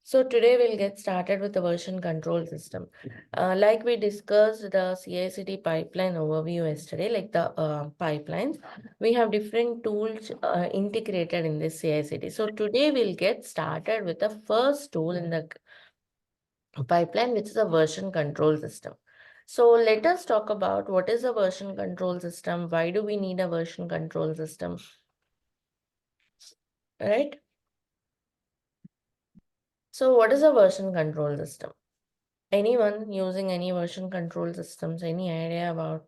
So today we'll get started with the version control system. Like we discussed the CI/CD pipeline overview yesterday, like the pipelines, we have different tools integrated in this CI/CD. So today we'll get started with the first tool in the pipeline, which is a version control system. So let us talk about what is a version control system. Why do we need a version control system? Right? So what is a version control system? Anyone using any version control systems, any idea about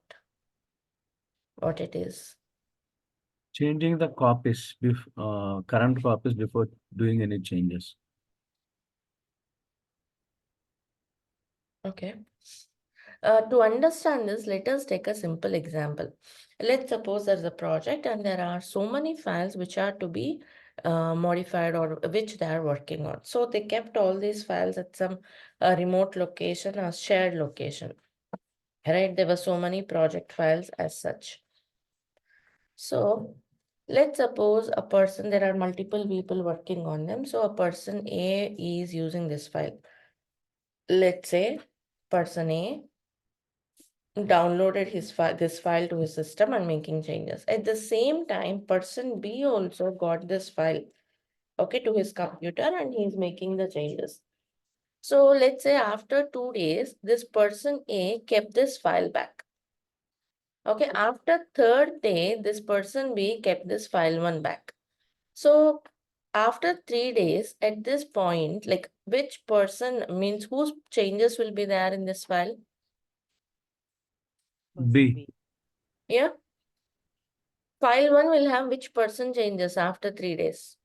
what it is? Changing the copies, current copies before doing any changes. Okay. To understand this, let us take a simple example. Let's suppose there's a project and there are so many files which are to be modified or which they are working on. So they kept all these files at some remote location or shared location, right? There were so many project files as such. So let's suppose a person, there are multiple people working on them. So a person A is using this file. Let's say person A downloaded this file to his system and making changes. At the same time, person B also got this file, okay, to his computer and he's making the changes. So let's say after 2 days, this person A kept this file back. Okay, after third day, this person B kept this file one back. So after 3 days, at this point, like which person means whose changes will be there in this file? B. Yeah. File 1 will have which person changes after 3 days?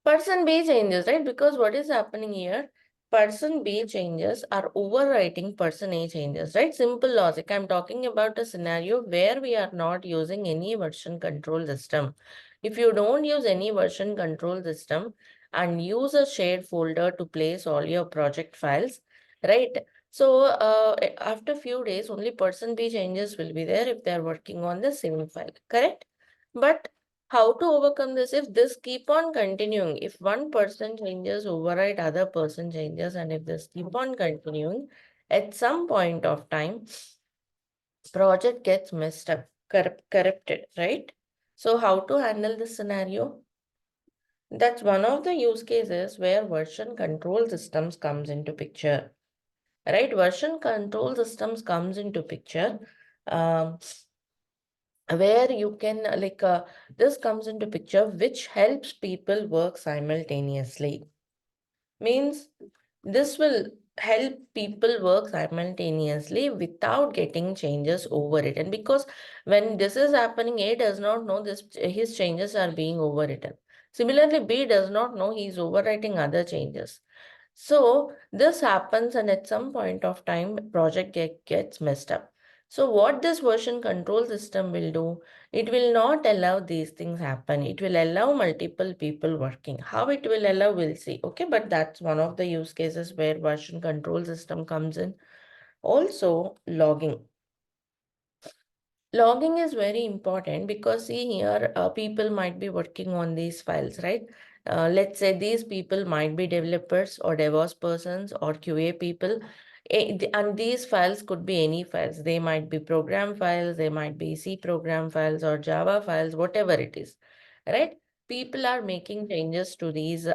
Person B changes, right? Because what is happening here? Person B changes are overwriting person A changes, right? Simple logic. I'm talking about a scenario where we are not using any version control system. If you don't use any version control system and use a shared folder to place all your project files, right? So after few days, only person B changes will be there if they are working on the same file, correct? But how to overcome this if this keep on continuing? If one person changes, override other person changes, and if this keep on continuing, at some point of time, project gets messed up, corrupted, right? So how to handle this scenario? That's one of the use cases where version control systems comes into picture, right? Version control systems comes into picture. Um, where you can this comes into picture which helps people work simultaneously, means this will help people work simultaneously without getting changes overwritten, because when this is happening, A does not know this his changes are being overwritten. Similarly, B does not know he is overwriting other changes. So this happens, and at some point of time, project gets messed up. So what this version control system will do, it will not allow these things happen. It will allow multiple people working. How it will allow, we'll see. Okay, but that's one of the use cases where version control system comes in. Also, logging. Logging is very important because see here, people might be working on these files, right? Let's say these people might be developers or DevOps persons or QA people. And these files could be any files. They might be program files, they might be C program files or Java files, whatever it is, right? People are making changes to these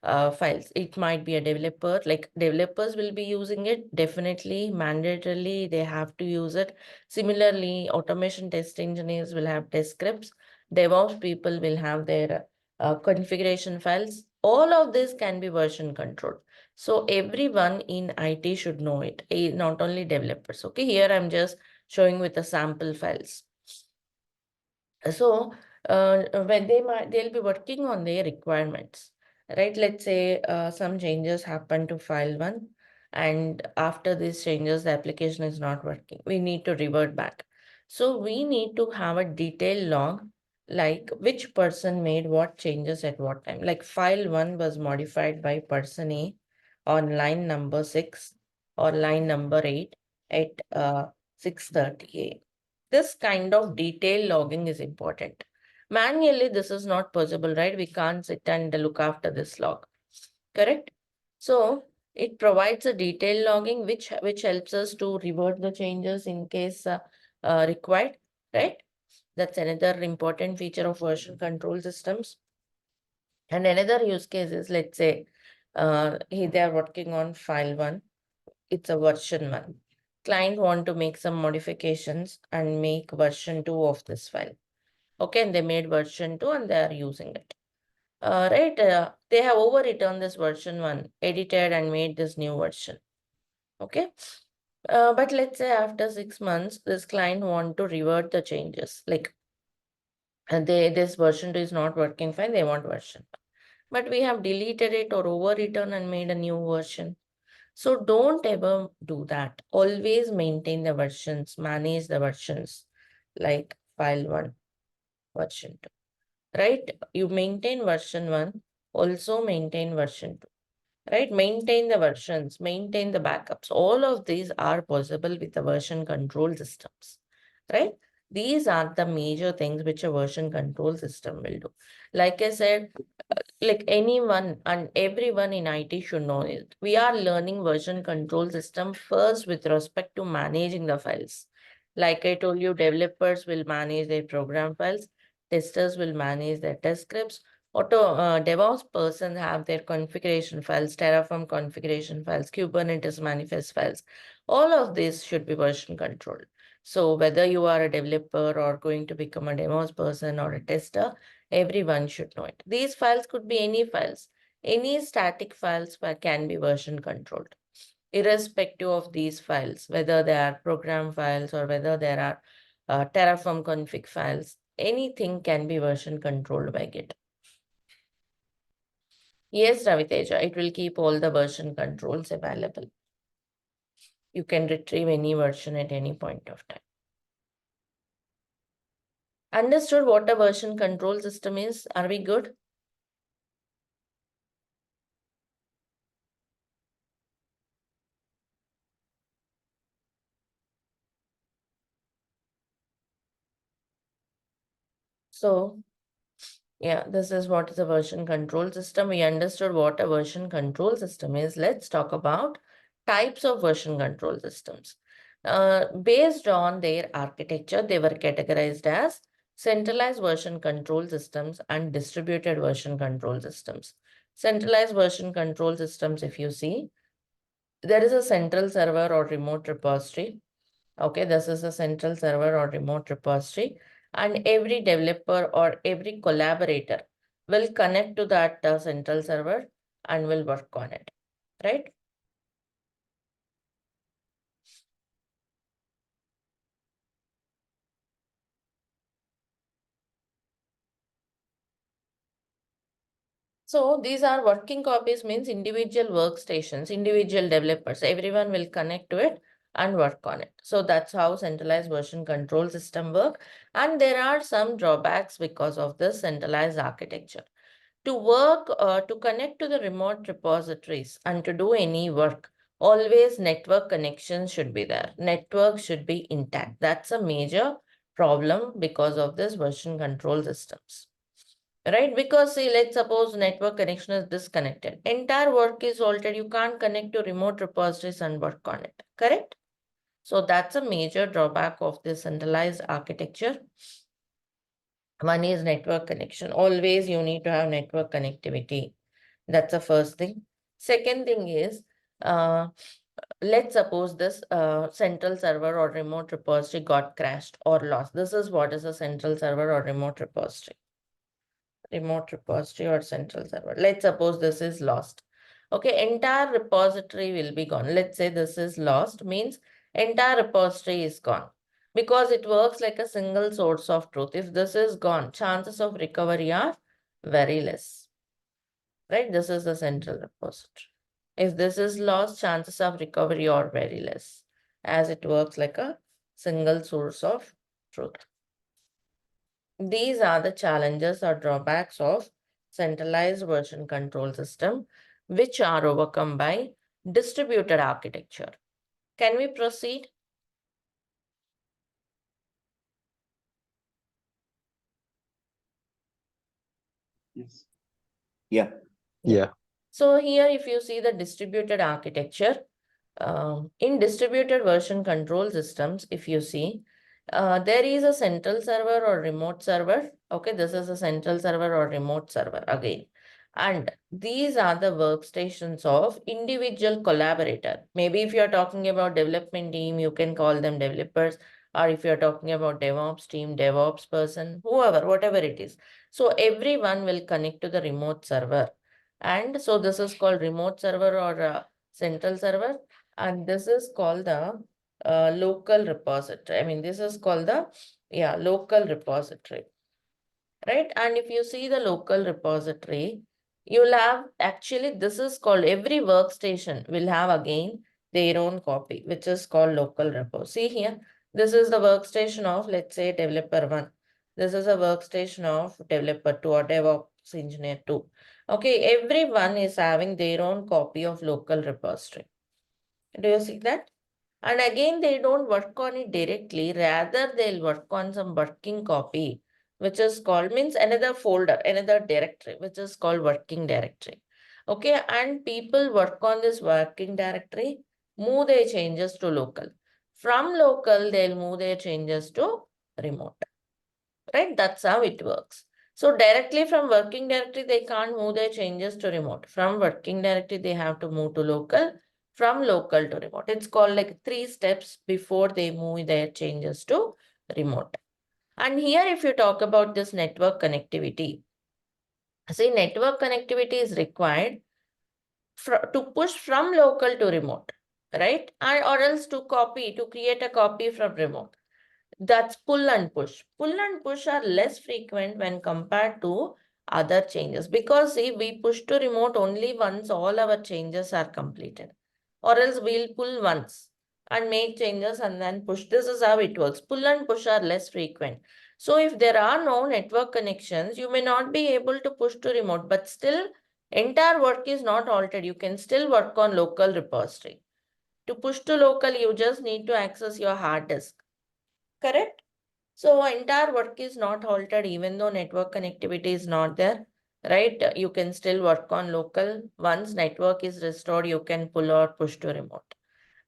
files. It might be a developer, like developers will be using it, definitely, mandatorily, they have to use it. Similarly, automation test engineers will have test scripts. DevOps people will have their configuration files. All of this can be version controlled. So everyone in IT should know it, not only developers. Okay, here I'm just showing with the sample files. So when they'll be working on their requirements, right? Let's say some changes happen to file 1, and after these changes, the application is not working. We need to revert back. So we need to have a detailed log, like which person made what changes at what time. Like file 1 was modified by person A on line number 6 or line number 8 at 6:30 a.m. This kind of detailed logging is important. Manually, this is not possible, right? We can't sit and look after this log, correct? So it provides a detailed logging which helps us to revert the changes in case required, right? That's another important feature of version control systems. And another use case is, let's say, they are working on file 1. It's a version 1. Client want to make some modifications and make version 2 of this file. Okay, and they made version 2 and they are using it. Right, they have overwritten this version 1, edited and made this new version. Okay, but let's say after 6 months, this client want to revert the changes. Like, this version 2 is not working fine, they want version 1. But we have deleted it or overwritten and made a new version. So don't ever do that. Always maintain the versions, manage the versions, like file 1, version 2. Right? You maintain version 1, also maintain version 2. Right? Maintain the versions, maintain the backups. All of these are possible with the version control systems. Right? These are the major things which a version control system will do. Like I said, like anyone and everyone in IT should know it. We are learning version control system first with respect to managing the files. Like I told you, developers will manage their program files, testers will manage their test scripts, DevOps person have their configuration files, Terraform configuration files, Kubernetes manifest files. All of this should be version controlled. So whether you are a developer or going to become a DevOps person or a tester, everyone should know it. These files could be any files. Any static files can be version controlled, irrespective of these files, whether they are program files or whether there are Terraform config files. Anything can be version controlled by Git. Yes, Raviteja, it will keep all the version controls available. You can retrieve any version at any point of time. Understood what a version control system is? Are we good? So, yeah, this is what is a version control system. We understood what a version control system is. Let's talk about types of version control systems. Based on their architecture, they were categorized as centralized version control systems and distributed version control systems. Centralized version control systems, if you see, there is a central server or remote repository. Okay, this is a central server or remote repository, and every developer or every collaborator will connect to that central server and will work on it, right? So these are working copies, means individual workstations, individual developers, everyone will connect to it and work on it. So that's how centralized version control system work. And there are some drawbacks because of this centralized architecture. To work, to connect to the remote repositories and to do any work, always network connections should be there. Network should be intact. That's a major problem because of this version control systems. Right? Because see, let's suppose network connection is disconnected. Entire work is altered. You can't connect to remote repositories and work on it. Correct? So that's a major drawback of this centralized architecture. One is network connection. Always you need to have network connectivity. That's the first thing. Second thing is, uh, let's suppose this central server or remote repository got crashed or lost. This is what is a central server or remote repository. Remote repository or central server. Let's suppose this is lost. Okay, entire repository will be gone. Let's say this is lost, means entire repository is gone because it works like a single source of truth. If this is gone, chances of recovery are very less, right? This is the central repository. If this is lost, chances of recovery are very less as it works like a single source of truth. These are the challenges or drawbacks of centralized version control system, which are overcome by distributed architecture. Can we proceed? Yes. Yeah. Yeah. So here, if you see the distributed architecture, in distributed version control systems, if you see, there is a central server or remote server. Okay, this is a central server or remote server again. And these are the workstations of individual collaborator. Maybe if you're talking about development team, you can call them developers. Or if you're talking about DevOps team, DevOps person, whoever, whatever it is. So everyone will connect to the remote server. And so this is called remote server or central server. And this is called the local repository. I mean, this is called the, local repository, right? And if you see the local repository, you'll have, actually, this is called, every workstation will have again their own copy, which is called local repo. See here, this is the workstation of, let's say, developer 1. This is a workstation of developer 2 or DevOps engineer 2. Okay, everyone is having their own copy of local repository. Do you see that? And again, they don't work on it directly. Rather, they'll work on some working copy, which is called, means another folder, another directory, which is called working directory. Okay, and people work on this working directory, move their changes to local. From local, they'll move their changes to remote, right? That's how it works. So directly from working directory, they can't move their changes to remote. From working directory, they have to move to local. From local to remote. It's called like 3 steps before they move their changes to remote. And here, if you talk about this network connectivity, see, network connectivity is required to push from local to remote, right? Or else to create a copy from remote. That's pull and push. Pull and push are less frequent when compared to other changes, because see, we push to remote only once all our changes are completed, or else we'll pull once and make changes and then push. This is how it works. Pull and push are less frequent. So if there are no network connections, you may not be able to push to remote, but still entire work is not altered. You can still work on local repository. To push to local, you just need to access your hard disk. Correct? So entire work is not altered even though network connectivity is not there, right? You can still work on local. Once network is restored, you can pull or push to remote.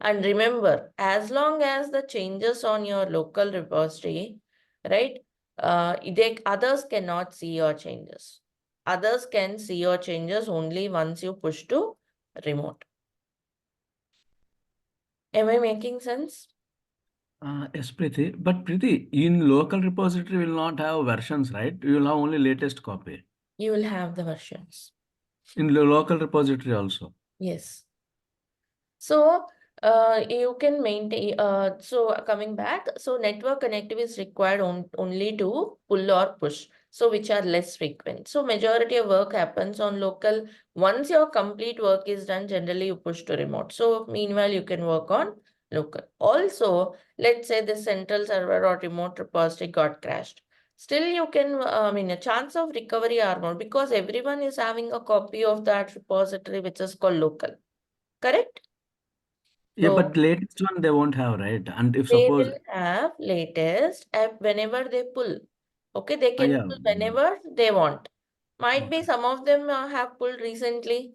And remember, as long as the changes on your local repository, right, others cannot see your changes. Others can see your changes only once you push to remote. Am I making sense? Yes, Preeti. But Preeti, in local repository will not have versions, right? You will have only latest copy. You will have the versions. In the local repository also. Yes. So you can maintain, so coming back, so network connectivity is required only to pull or push, so which are less frequent. So majority of work happens on local. Once your complete work is done, generally you push to remote. So meanwhile, you can work on local. Also, let's say the central server or remote repository got crashed. Still, you can, a chance of recovery are more because everyone is having a copy of that repository, which is called local. Correct? Yeah, So but latest one they won't have, right? And if they suppose, will have latest app whenever they pull. Okay, they can yeah, pull whenever they want. Might be okay, some of them have pulled recently,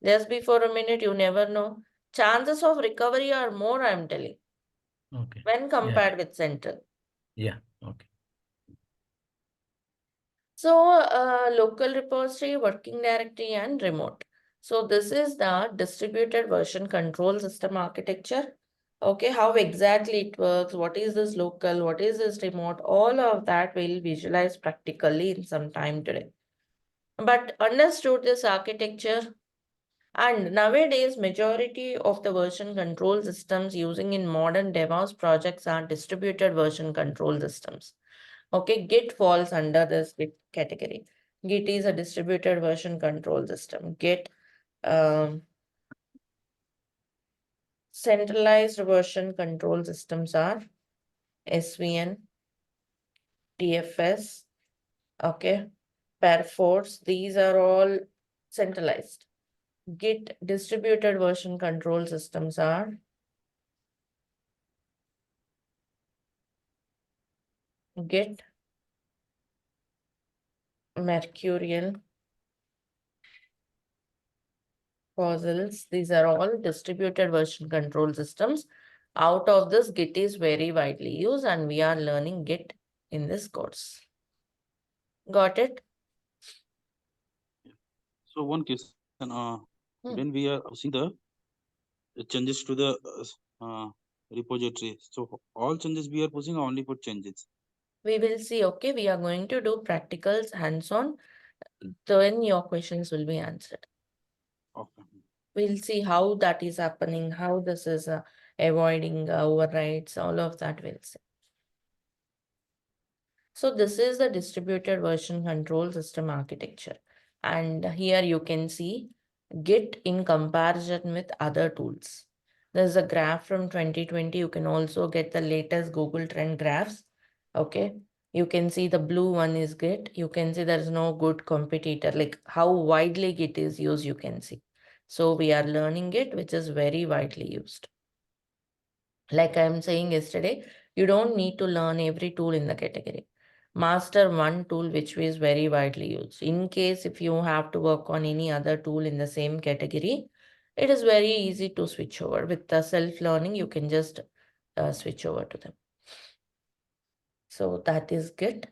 just before a minute, you never know. Chances of recovery are more, I'm telling, okay, when yeah, compared with central. yeah, okay. So, local repository, working directory, and remote. So, this is the distributed version control system architecture. Okay, how exactly it works, what is this local, what is this remote, all of that we'll visualize practically in some time today. But understood this architecture, and nowadays majority of the version control systems using in modern DevOps projects are distributed version control systems. Okay, Git falls under this Git category. Git is a distributed version control system. Git centralized version control systems are SVN, TFS, okay, Perforce. These are all centralized. Git distributed version control systems are Git, Mercurial, fossils. These are all distributed version control systems. Out of this, Git is very widely used, and we are learning Git in this course. Got it? So one question, when we are pushing the changes to the repository, so all changes we are pushing are only for changes. We will see, okay? We are going to do practicals hands-on. Then your questions will be answered. Okay. We'll see how that is happening, how this is avoiding overrides, all of that we'll see. So this is the distributed version control system architecture. And here you can see Git in comparison with other tools. There's a graph from 2020. You can also get the latest Google Trend graphs. Okay. You can see the blue one is Git. You can see there's no good competitor, like how widely Git is used, you can see. So we are learning Git, which is very widely used. Like I'm saying yesterday, you don't need to learn every tool in the category. Master one tool which is very widely used. In case if you have to work on any other tool in the same category, it is very easy to switch over. With the self-learning, you can just switch over to them. So that is Git.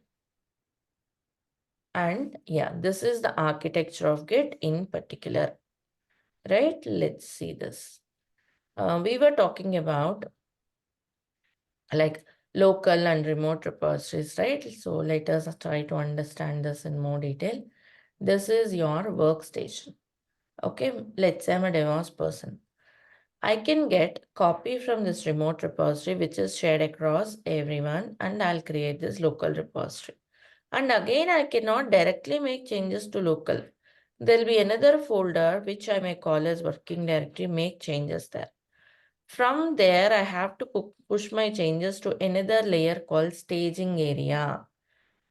And yeah, this is the architecture of Git in particular, right? Let's see this. We were talking about like local and remote repositories, right? So let us try to understand this in more detail. This is your workstation. Okay, let's say I'm a DevOps person. I can get copy from this remote repository, which is shared across everyone, and I'll create this local repository. And again, I cannot directly make changes to local. There'll be another folder, which I may call as working directory, make changes there. From there, I have to push my changes to another layer called staging area.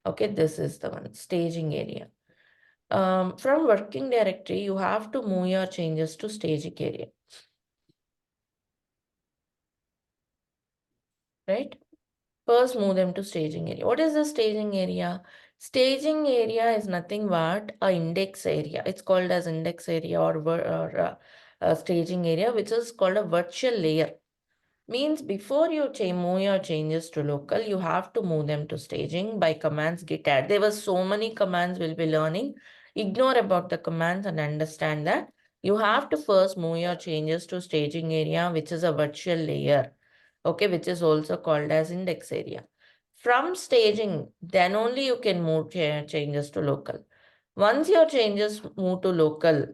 Okay, this is the one, staging area. From working directory, you have to move your changes to staging area. Right? First, move them to staging area. What is the staging area? Staging area is nothing but a index area. It's called as index area or staging area, which is called a virtual layer. Means before you move your changes to local, you have to move them to staging by commands git add. There were so many commands we'll be learning. Ignore about the commands and understand that you have to first move your changes to staging area, which is a virtual layer. Okay, which is also called as index area. From staging, then only you can move changes to local. Once your changes move to local,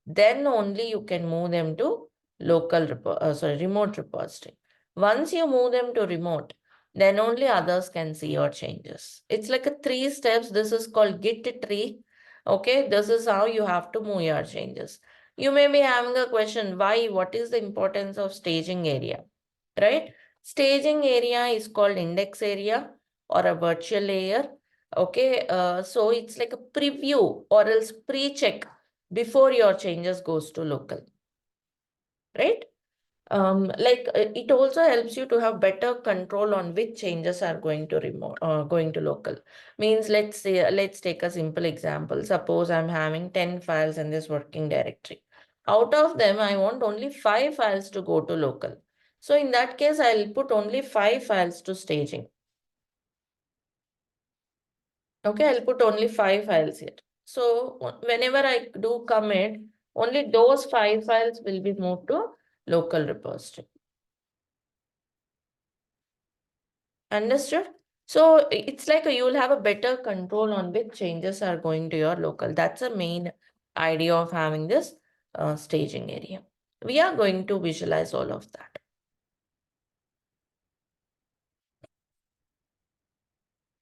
then only you can move them to remote repository. Once you move them to remote, then only others can see your changes. It's like a 3 steps. This is called Git tree. Okay, this is how you have to move your changes. You may be having a question, why? What is the importance of staging area? Right? Staging area is called index area or a virtual layer. Okay, so it's like a preview or else pre-check before your changes goes to local. Right? It also helps you to have better control on which changes are going to going to local. Means let's take a simple example. Suppose I'm having 10 files in this working directory. Out of them, I want only 5 files to go to local. So in that case, I'll put only 5 files to staging. Okay, I'll put only 5 files here. So whenever I do commit, only those 5 files will be moved to local repository. Understood? So it's like you will have a better control on which changes are going to your local. That's the main idea of having this staging area. We are going to visualize all of that.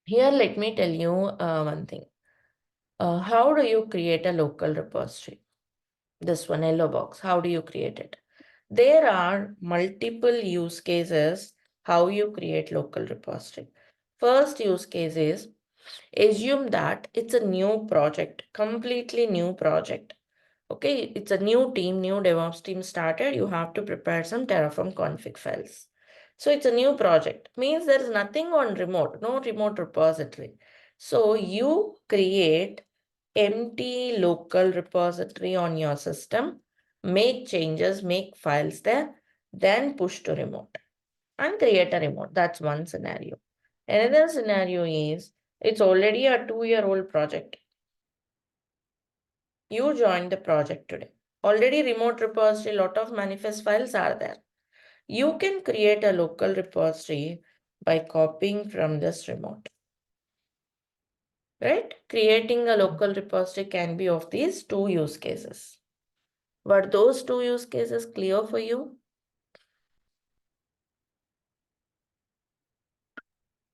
Here, let me tell you one thing. How do you create a local repository? This one, yellow box. How do you create it? There are multiple use cases how you create local repository. First use case is assume that it's a new project, completely new project. Okay, it's a new team, new DevOps team started. You have to prepare some Terraform config files. So it's a new project, means there is nothing on remote, no remote repository. So you create empty local repository on your system make changes, make files there, then push to remote and create a remote. That's one scenario. Another scenario is it's already a 2-year-old project. You joined the project today. Already remote repository, lot of manifest files are there. You can create a local repository by copying from this remote. Right? Creating a local repository can be of these two use cases. Were those two use cases clear for you?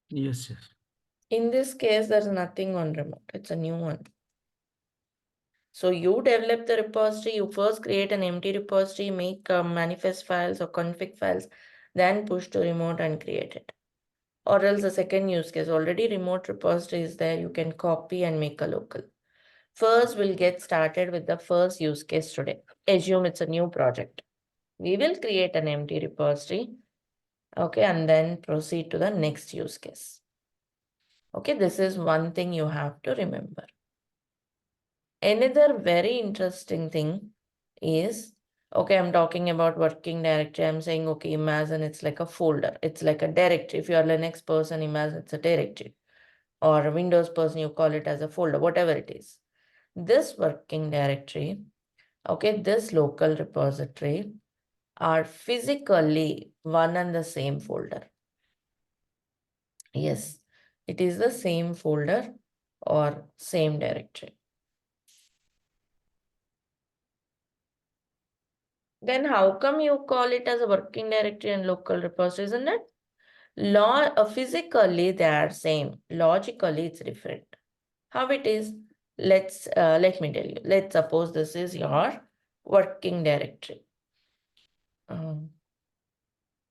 Yes, yes. In this case, there's nothing on remote. It's a new one. So you develop the repository, you first create an empty repository, make manifest files or config files, then push to remote and create it. Or else the second use case, already remote repository is there, you can copy and make a local. First, we'll get started with the first use case today. Assume it's a new project. We will create an empty repository, okay, and then proceed to the next use case. Okay, this is one thing you have to remember. Another very interesting thing is, okay, I'm talking about working directory. I'm saying, okay, imagine it's like a folder. It's like a directory. If you're a Linux person, imagine it's a directory. Or a Windows person, you call it as a folder, whatever it is. This working directory, okay, this local repository are physically one and the same folder. Yes, it is the same folder or same directory. Then how come you call it as a working directory and local repository, isn't it? Physically they are same. Logically it's different. How it is? Let me tell you. Let's suppose this is your working directory.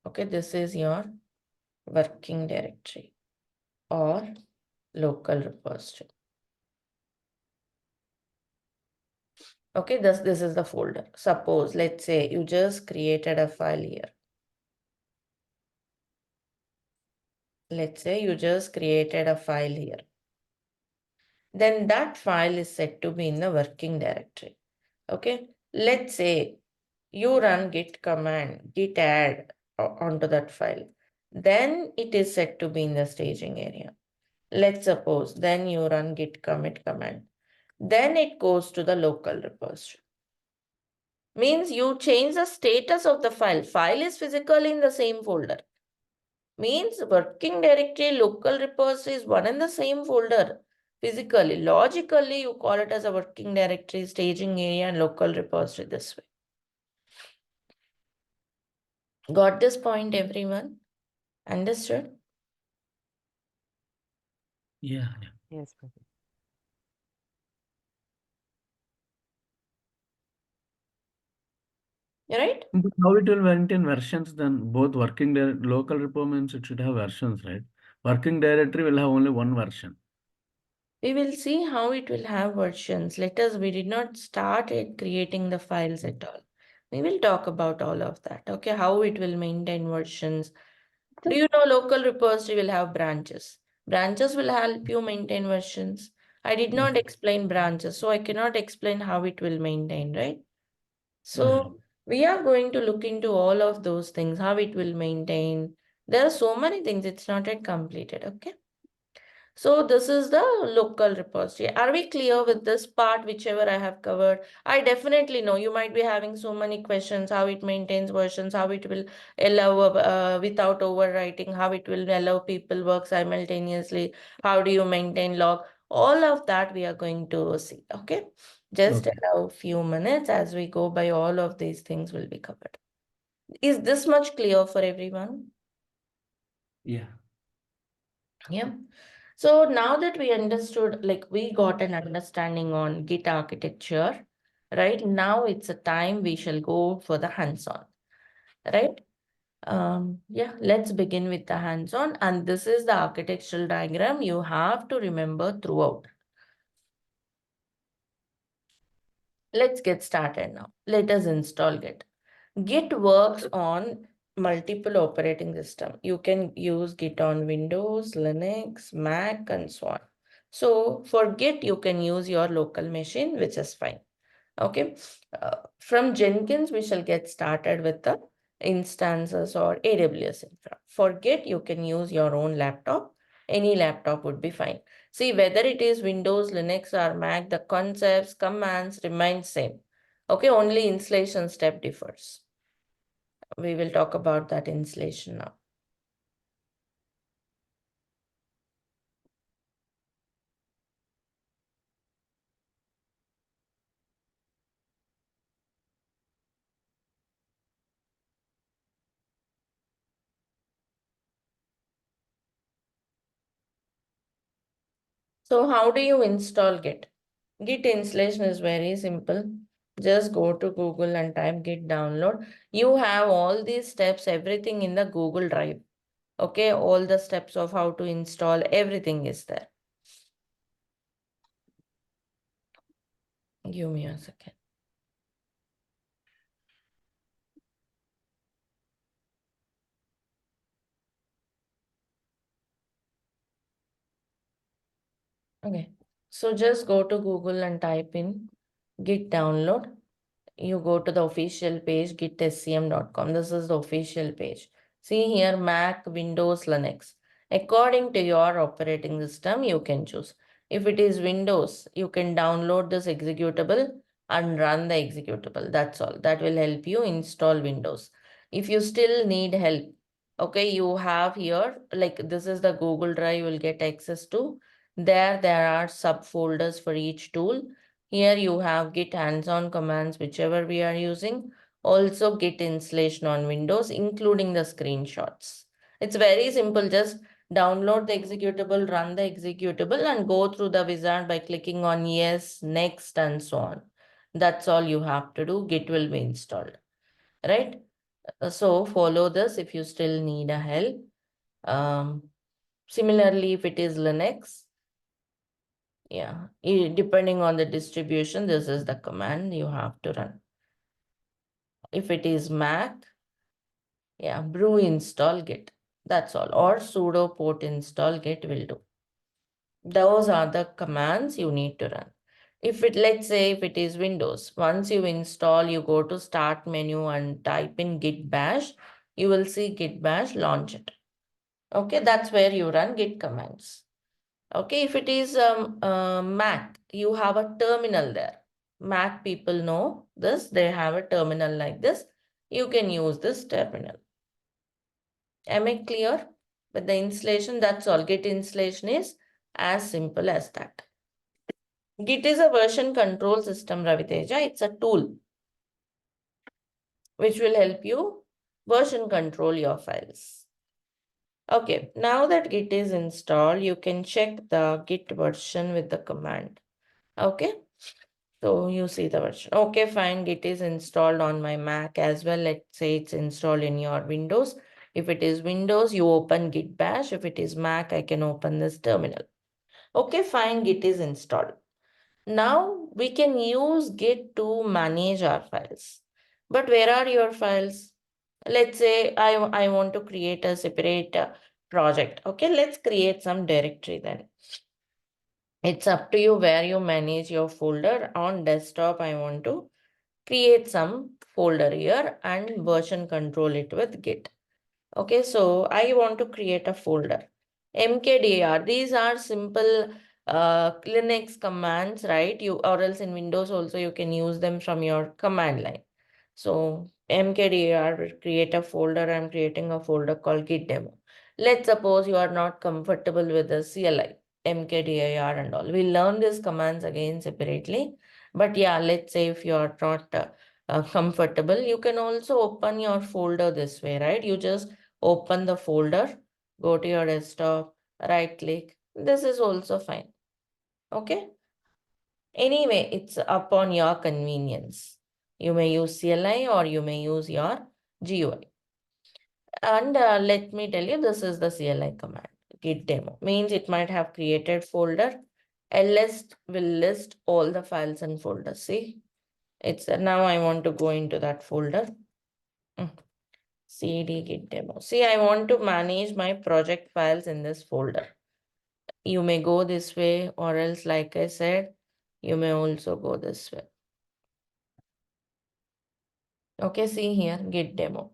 Okay, this is your working directory or local repository. Okay, this is the folder. Suppose, let's say you just created a file here. Let's say you just created a file here. Then that file is set to be in the working directory. Okay, let's say you run git command, git add onto that file. Then it is set to be in the staging area. Let's suppose then you run git commit command. Then it goes to the local repository. Means you change the status of the file. File is physically in the same folder. Means working directory, local repository is one and the same folder. Physically, logically, you call it as a working directory, staging area, and local repository this way. Got this point, everyone? Understood? Yeah. Yes, Prati. Right? But how it will maintain versions then? Both local repo means it should have versions, right? Working directory will have only one version. We will see how it will have versions. We did not start it creating the files at all. We will talk about all of that. Okay, how it will maintain versions. Do you know local repository will have branches? Branches will help you maintain versions. I did not explain branches, so I cannot explain how it will maintain, right? So we are going to look into all of those things, how it will maintain. There are so many things, it's not yet completed, okay? So this is the local repository. Are we clear with this part, whichever I have covered? I definitely know you might be having so many questions, how it maintains versions, how it will allow without overwriting, how it will allow people work simultaneously, how do you maintain log? All of that we are going to see, okay? Just allow a few minutes as we go by, all of these things will be covered. Is this much clear for everyone? Yeah. Yeah. So now that we understood, like we got an understanding on Git architecture, right? Now it's a time we shall go for the hands-on, right? Yeah, let's begin with the hands-on. And this is the architectural diagram you have to remember throughout. Let's get started now. Let us install Git. Git works on multiple operating system. You can use Git on Windows, Linux, Mac, and so on. So for Git, you can use your local machine, which is fine. Okay, from Jenkins, we shall get started with the instances or AWS infra. For Git, you can use your own laptop. Any laptop would be fine. See, whether it is Windows, Linux, or Mac, the concepts, commands remain same. Okay, only installation step differs. We will talk about that installation now. So how do you install Git? Git installation is very simple. Just go to Google and type Git download. You have all these steps, everything in the Google Drive. Okay, all the steps of how to install, everything is there. Give me a second. Okay, so just go to Google and type in Git download. You go to the official page, gitscm.com. This is the official page. See here, Mac, Windows, Linux. According to your operating system, you can choose. If it is Windows, you can download this executable and run the executable. That's all. That will help you install Windows. If you still need help, okay, you have here, like this is the Google Drive you will get access to. There are subfolders for each tool. Here you have Git hands-on commands, whichever we are using. Also Git installation on Windows, including the screenshots. It's very simple. Just download the executable, run the executable, and go through the wizard by clicking on yes, next, and so on. That's all you have to do. Git will be installed, right? So follow this if you still need a help. Similarly, if it is Linux, yeah, depending on the distribution, this is the command you have to run. If it is Mac, yeah, brew install git. That's all. Or sudo port install git will do. Those are the commands you need to run. Let's say if it is Windows, once you install, you go to start menu and type in git bash, you will see git bash, launch it. Okay, that's where you run git commands. Okay, if it is Mac, you have a terminal there. Mac people know this, they have a terminal like this. You can use this terminal. Am I clear with the installation? That's all. Git installation is as simple as that. Git is a version control system, Raviteja. It's a tool which will help you version control your files. Okay, now that Git is installed, you can check the Git version with the command. Okay, so you see the version. Okay, fine, Git is installed on my Mac as well. Let's say it's installed in your Windows. If it is Windows, you open Git bash. If it is Mac, I can open this terminal. Okay, fine, Git is installed. Now we can use Git to manage our files. But where are your files? Let's say I want to create a separate project. Okay, let's create some directory then. It's up to you where you manage your folder. On desktop, I want to create some folder here and version control it with Git. Okay, so I want to create a folder. mkdir, these are simple Linux commands, right? Or else in Windows also you can use them from your command line. So mkdir will create a folder. I'm creating a folder called Git demo. Let's suppose you are not comfortable with the CLI, mkdir and all. We'll learn these commands again separately. But yeah, let's say if you are not comfortable, you can also open your folder this way, right? You just open the folder, go to your desktop, right click. This is also fine. Okay. Anyway, it's upon your convenience. You may use CLI or you may use your GUI. And let me tell you, this is the CLI command. Git demo means it might have created folder. ls will list all the files and folders. See, it's now I want to go into that folder. CD Git demo. See, I want to manage my project files in this folder. You may go this way, or else, like I said, you may also go this way. Okay, see here, Git demo.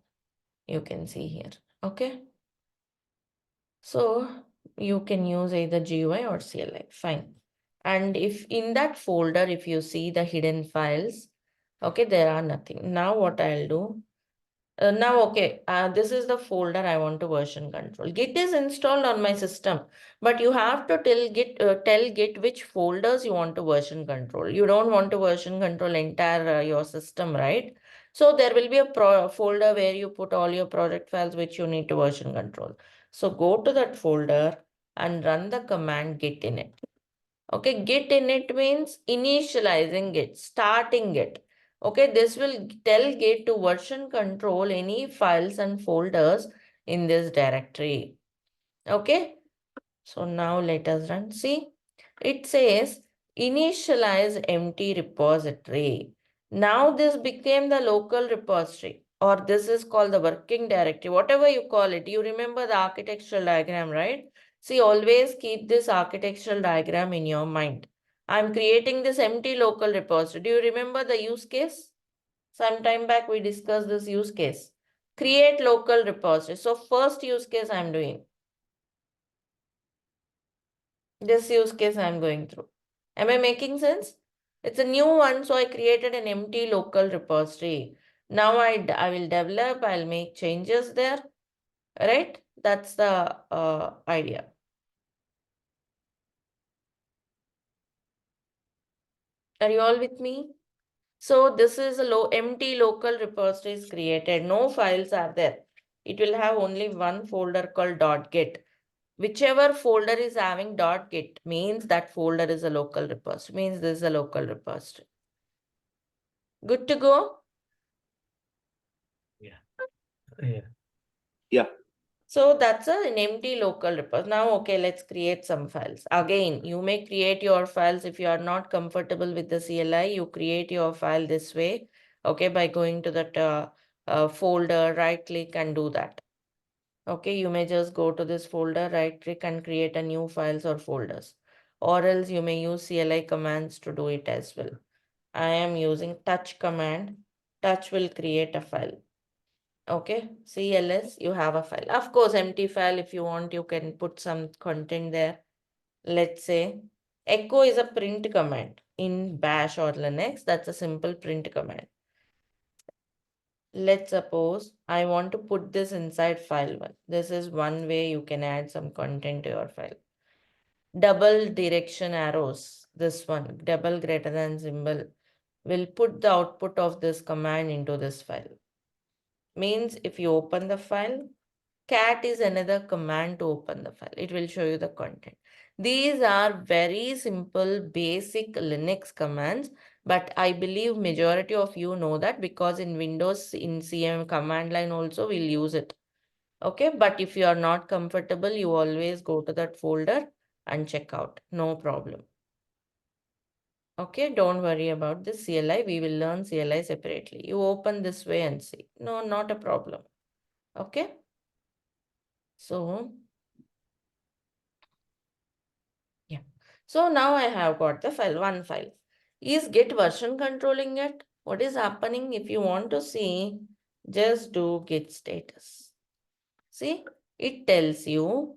You can see here. Okay. So you can use either GUI or CLI. Fine. And if in that folder, if you see the hidden files, okay, there are nothing. Now what I'll do, this is the folder I want to version control. Git is installed on my system, but you have to tell Git which folders you want to version control. You don't want to version control entire your system, right? So there will be a folder where you put all your project files which you need to version control. So go to that folder and run the command git init. Okay, git init means initializing Git, starting Git. Okay, this will tell Git to version control any files and folders in this directory. Okay, so now let us run. See, it says initialize empty repository. Now this became the local repository, or this is called the working directory, whatever you call it. You remember the architectural diagram, right? See, always keep this architectural diagram in your mind. I'm creating this empty local repository. Do you remember the use case? Sometime back we discussed this use case. Create local repository. So first use case I'm doing. This use case I'm going through. Am I making sense? It's a new one, so I created an empty local repository. Now I will develop, I'll make changes there, right? That's the idea. Are you all with me? So this is a empty local repository is created. No files are there. It will have only one folder called .git. Whichever folder is having .git means that folder is a local repository, means this is a local repository. Good to go? Yeah. So that's an empty local repository. Now, okay, let's create some files. Again, you may create your files if you are not comfortable with the CLI. You create your file this way, okay, by going to that folder, right click and do that. Okay, you may just go to this folder, right click and create a new files or folders. Or else you may use CLI commands to do it as well. I am using touch command. Touch will create a file. Okay, CLS, you have a file. Of course, empty file, if you want, you can put some content there. Let's say echo is a print command in Bash or Linux. That's a simple print command. Let's suppose I want to put this inside file one. This is one way you can add some content to your file. Double direction arrows, this one, double greater than symbol, will put the output of this command into this file. Means if you open the file, cat is another command to open the file. It will show you the content. These are very simple, basic Linux commands, but I believe majority of you know that because in Windows, in CM command line also we'll use it. Okay, but if you are not comfortable, you always go to that folder and check out. No problem. Okay, don't worry about this CLI. We will learn CLI separately. You open this way and see. No, not a problem. Okay. So, yeah. So now I have got the file, one file. Is Git version controlling it? What is happening? If you want to see, just do Git status. See, it tells you,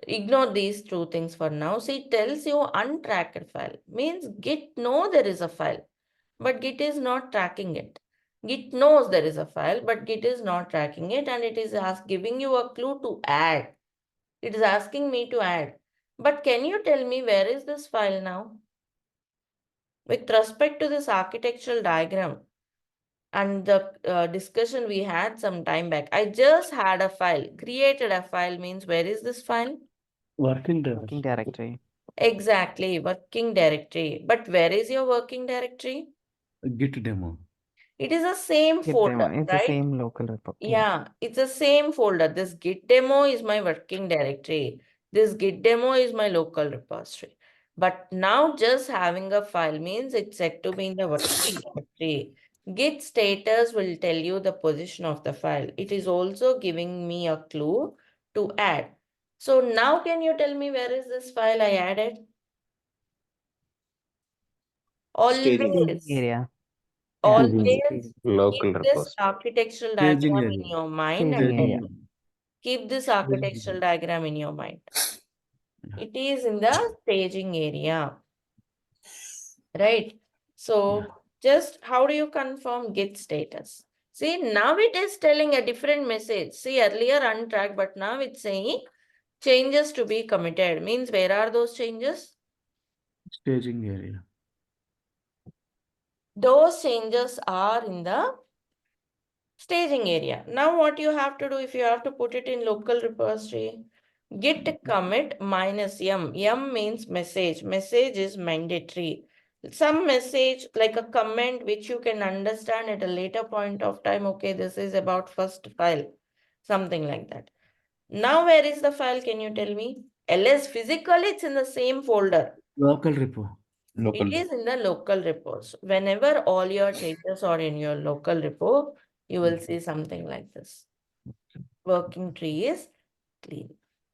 ignore these two things for now. See, it tells you untracked file. Means Git know there is a file, but Git is not tracking it. Git knows there is a file, but Git is not tracking it, and it is giving you a clue to add. It is asking me to add. But can you tell me where is this file now? With respect to this architectural diagram and the discussion we had some time back, I just had a file, created a file means where is this file? Working Working directory. Exactly, working directory. But where is your working directory? Git demo. It is the same Git folder, demo. It's the right? same local repo. Yeah, it's the same folder. This Git demo is my working directory. This Git demo is my local repository. But now just having a file means it's set to be in the working directory. Git status will tell you the position of the file. It is also giving me a clue to add. So now can you tell me where is this file I added? Staging Always. area. Always Local keep this repository. architectural Staging diagram in area. your mind and Staging then area. keep this Staging architectural area. diagram in your mind. Yeah. It is in the staging area, right? So just how do you confirm Git status? See, now it is telling a different message. See, earlier untracked, but now it's saying changes to be committed. Means where are those changes? Staging area. Those changes are in the staging area. Now what you have to do, if you have to put it in local repository, git commit minus m. M means message. Message is mandatory. Some message like a comment which you can understand at a later point of time. Okay, this is about first file. Something like that. Now where is the file? Can you tell me? ls physically it's in the same folder. Local repo. Local. It is in the local repos. Whenever all your changes are in your local repo, you will see something like this. Working tree is clean.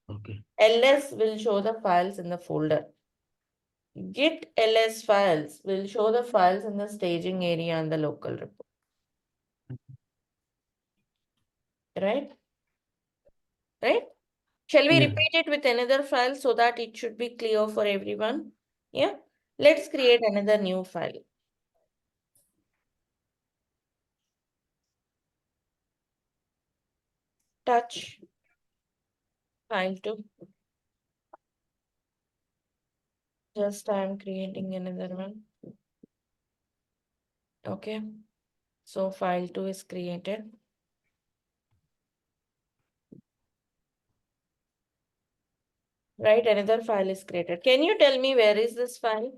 Okay. ls will show the files in the folder. Git ls files will show the files in the staging area and the local repo. Right? Right? Shall we Yeah. repeat it with another file so that it should be clear for everyone? Yeah. Let's create another new file. Touch file 2. Just I am creating another one. Okay. So file 2 is created. Right, another file is created. Can you tell me where is this file?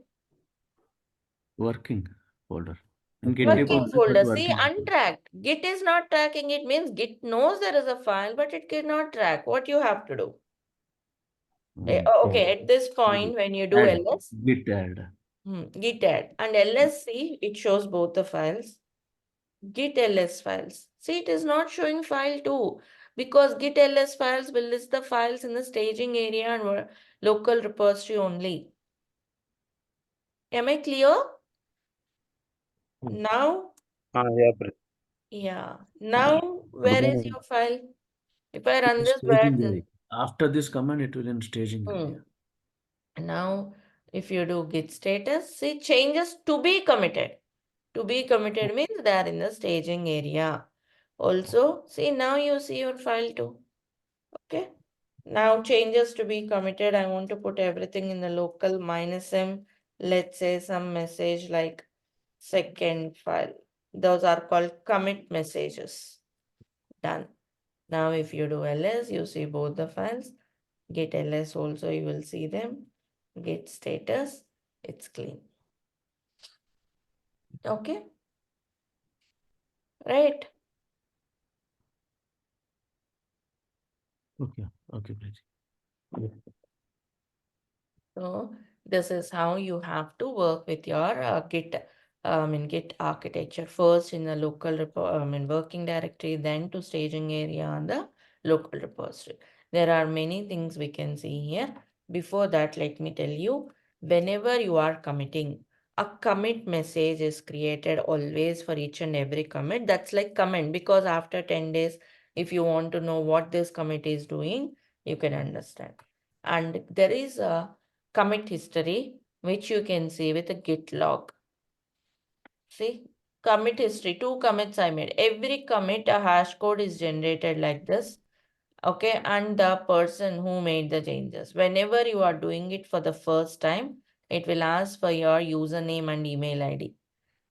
Working folder. In Git Working repo, folder. but See, working. untracked. Git is not tracking. It means Git knows there is a file, but it cannot track. What you have to do? Okay, at this point, when you do Add. ls, Git add. git add and ls, see, it shows both the files. Git ls files. See, it is not showing file 2 because Git ls files will list the files in the staging area and local repository only. Am I clear? Now, yeah. Now, where is your file? If I run this, where Staging is area. After this command, it will in staging area. Now, if you do git status, see changes to be committed. To be committed means they are in the staging area. Also, see now you see your file too. Okay. Now changes to be committed. I want to put everything in the local -m. Let's say some message like second file. Those are called commit messages. Done. Now if you do ls, you see both the files. Git ls also you will see them. Git status, it's clean. Okay. Right. Okay. Okay, please. So this is how you have to work with your Git architecture. First in the local working directory, then to staging area on the local repository. There are many things we can see here. Before that, let me tell you, whenever you are committing, a commit message is created always for each and every commit. That's like comment, because after 10 days, if you want to know what this commit is doing, you can understand. And there is a commit history, which you can see with a git log. See, commit history, 2 commits I made. Every commit, a hash code is generated like this. Okay, and the person who made the changes. Whenever you are doing it for the first time, it will ask for your username and email ID.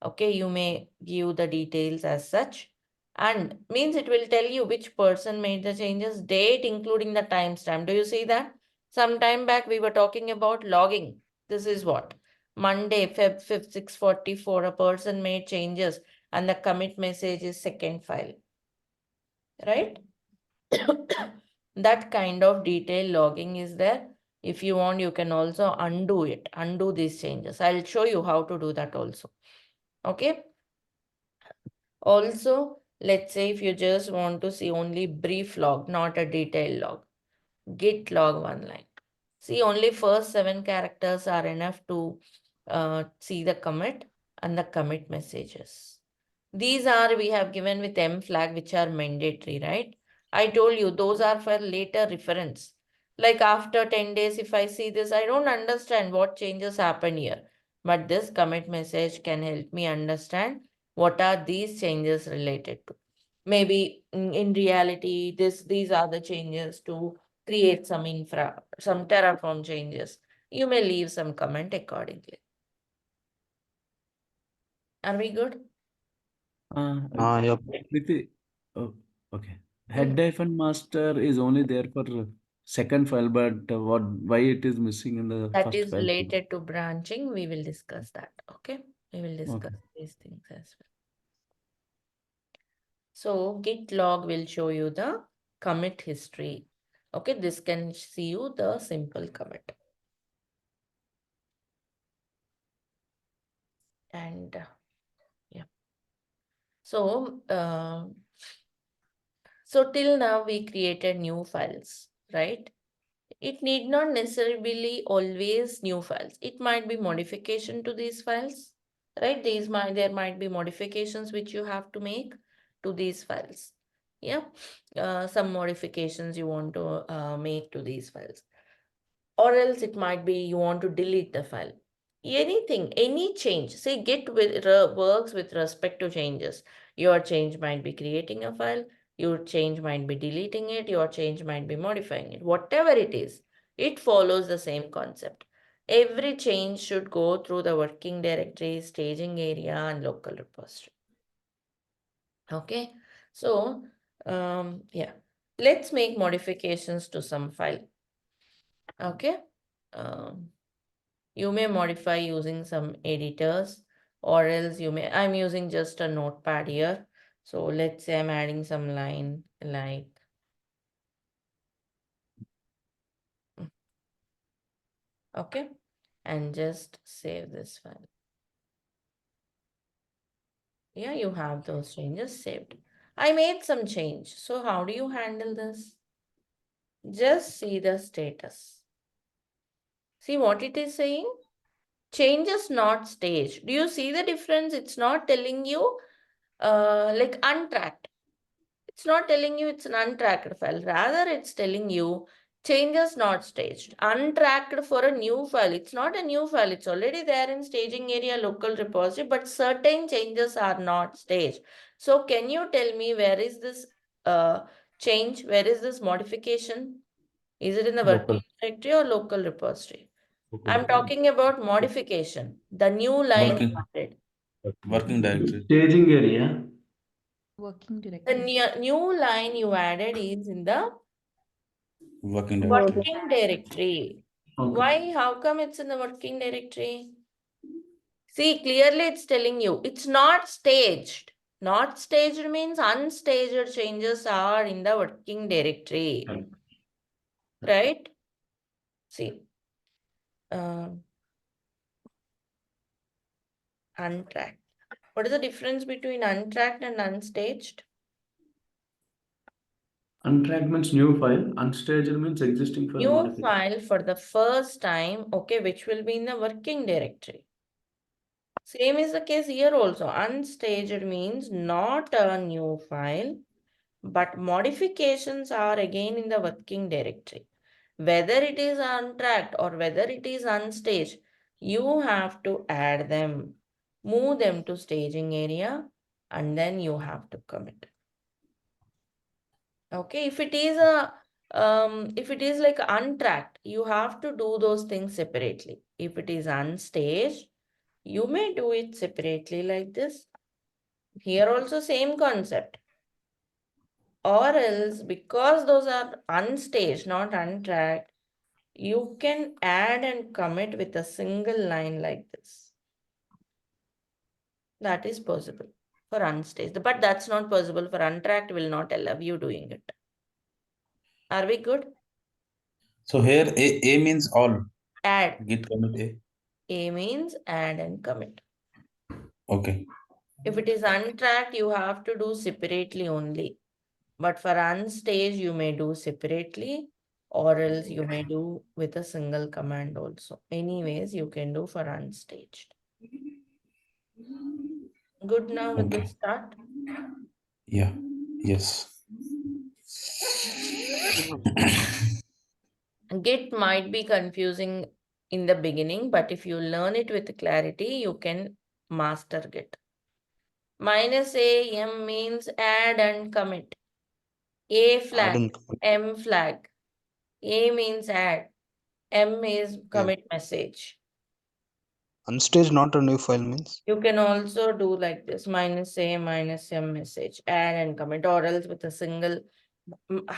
Okay, you may give the details as such, and means it will tell you which person made the changes, date, including the timestamp. Do you see that? Some time back, we were talking about logging. This is what? Monday, Feb 5th, 6:44, a person made changes and the commit message is second file. Right? That kind of detailed logging is there. If you want, you can also undo it, undo these changes. I'll show you how to do that also. Okay. Also, let's say if you just want to see only brief log, not a detailed log, git log one line. See, only first 7 characters are enough to see the commit and the commit messages. These are we have given with M flag, which are mandatory, right? I told you those are for later reference. Like after 10 days, if I see this, I don't understand what changes happen here. But this commit message can help me understand what are these changes related to. Maybe in reality, these are the changes to create some infra, some Terraform changes. You may leave some comment accordingly. Are we good? Yep. Oh, okay. Head-master is only there for second file, but why it is missing in the That first is file? related to branching. We will discuss that. Okay. We will discuss Okay. these things as well. So git log will show you the commit history. Okay. This can see you the simple commit. And yeah. So, so till now we created new files, right? It need not necessarily always new files. It might be modification to these files, right? There might be modifications which you have to make to these files. Yeah, some modifications you want to make to these files, or else it might be you want to delete the file. Anything, any change. Say Git works with respect to changes. Your change might be creating a file. Your change might be deleting it. Your change might be modifying it. Whatever it is, it follows the same concept. Every change should go through the working directory, staging area, and local repository. Okay, so yeah, let's make modifications to some file. Okay, you may modify using some editors, or else I'm using just a notepad here. So let's say I'm adding some line like, okay, and just save this file. Yeah, you have those changes saved. I made some change. So how do you handle this? Just see the status. See what it is saying? Changes not staged. Do you see the difference? It's not telling you like untracked. It's not telling you it's an untracked file. Rather, it's telling you changes not staged. Untracked for a new file. It's not a new file. It's already there in staging area local repository, but certain changes are not staged. So can you tell me where is this change? Where is this modification? Is it in the Local. working directory or local repository? I'm Local. talking about modification. The new line Working. added. Working directory. Staging area. Working The directory. new line you added is in the Working directory. working directory. Okay. Why? How come it's in the working directory? See, clearly it's telling you it's not staged. Not staged means unstaged changes are in the working directory. Right? See. Untracked. What is the difference between untracked and unstaged? Untracked means new file. Unstaged means existing file New modification. file for the first time, okay, which will be in the working directory. Same is the case here also. Unstaged means not a new file, but modifications are again in the working directory. Whether it is untracked or whether it is unstaged, you have to add them, move them to staging area, and then you have to commit. Okay, if it is like untracked, you have to do those things separately. If it is unstaged, you may do it separately like this. Here also same concept. Or else, because those are unstaged, not untracked, you can add and commit with a single line like this. That is possible for unstaged, but that's not possible for untracked, will not allow you doing it. Are we good? So here A means all. Add. Git commit A. A means add and commit. Okay. If it is untracked, you have to do separately only. But for unstaged, you may do separately, or else you may do with a single command also. Anyways, you can do for unstaged. Good now, a good Okay. start. Yeah. Yes. Git might be confusing in the beginning, but if you learn it with clarity, you can master Git. -am means add and commit. A Add flag, and commit. M flag. A means add. M is Okay. commit message. Unstaged not a new file means. You can also do like this, -a, -m message, add and commit, or else with a single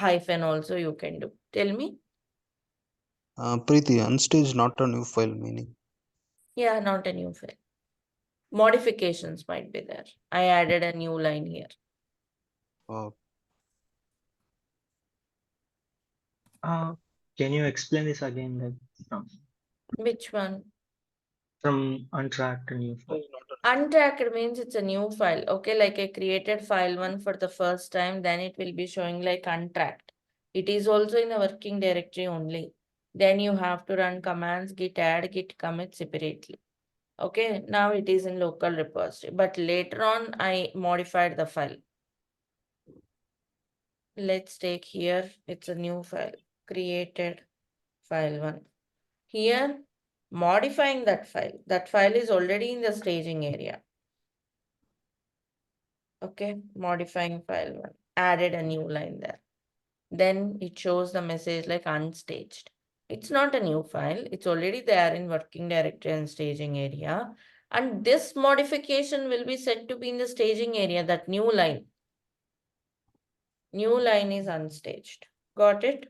hyphen also you can do. Tell me. Preeti, unstaged not a new file meaning. Yeah, not a new file. Modifications might be there. I added a new line here. Uh, Can you explain this again, like Which one? from untracked to new file? Untracked means it's a new file. Okay, like I created file one for the first time, then it will be showing like untracked. It is also in the working directory only. Then you have to run commands git add, git commit separately. Okay, now it is in local repository, but later on I modified the file. Let's take here, it's a new file, created file one. Here, modifying that file is already in the staging area. Okay, modifying file one, added a new line there. Then it shows the message like unstaged. It's not a new file, it's already there in working directory and staging area. And this modification will be set to be in the staging area, that new line. New line is unstaged. Got it?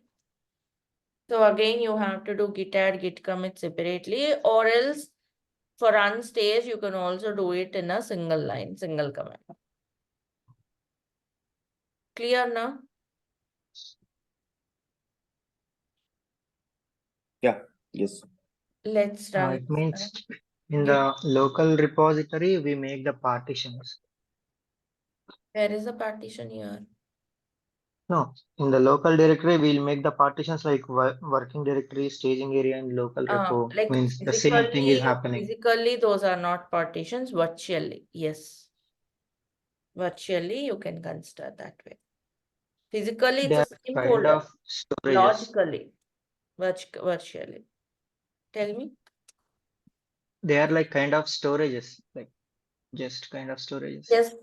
So again, you have to do git add, git commit separately, or else for unstaged, you can also do it in a single line, single command. Clear now? Yeah. Yes. Let's run It this means now. in Git, the local repository, we make the partitions. where is the partition here? No, in the local directory, we'll make the partitions like working directory, staging area, and local repo. Like Means the same thing is happening. physically, those are not partitions, virtually, yes. Virtually, you can consider that way. Physically, it's They a are same kind folder. of storages. Logically, virtually. Tell me. They are like kind of storages, like just kind of storages. Just